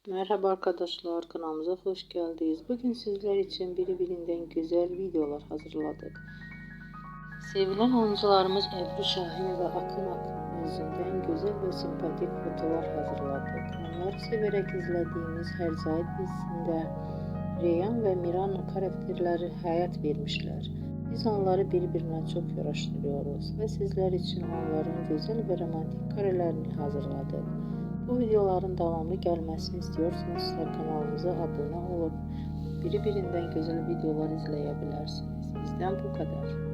Merhaba arkadaşlar, kanalımıza hoş geldiniz. Bugün sizler için birbirinden güzel videolar hazırladık. Sevilen oyuncularımız Ebru Şahin ve Akın Akın yüzünden güzel ve sempatik fotolar hazırladık. Onları severek izlediğimiz Her Zahid dizisinde Reyhan ve Miran karakterleri hayat vermişler. Biz onları birbirine çok yaraştırıyoruz ve sizler için onların güzel ve romantik karelerini hazırladık. Bu videoların devamlı gelmesini istiyorsanız kanalımıza abone olup birbirinden güzel videolar izleyebilirsiniz. Bizden bu kadar.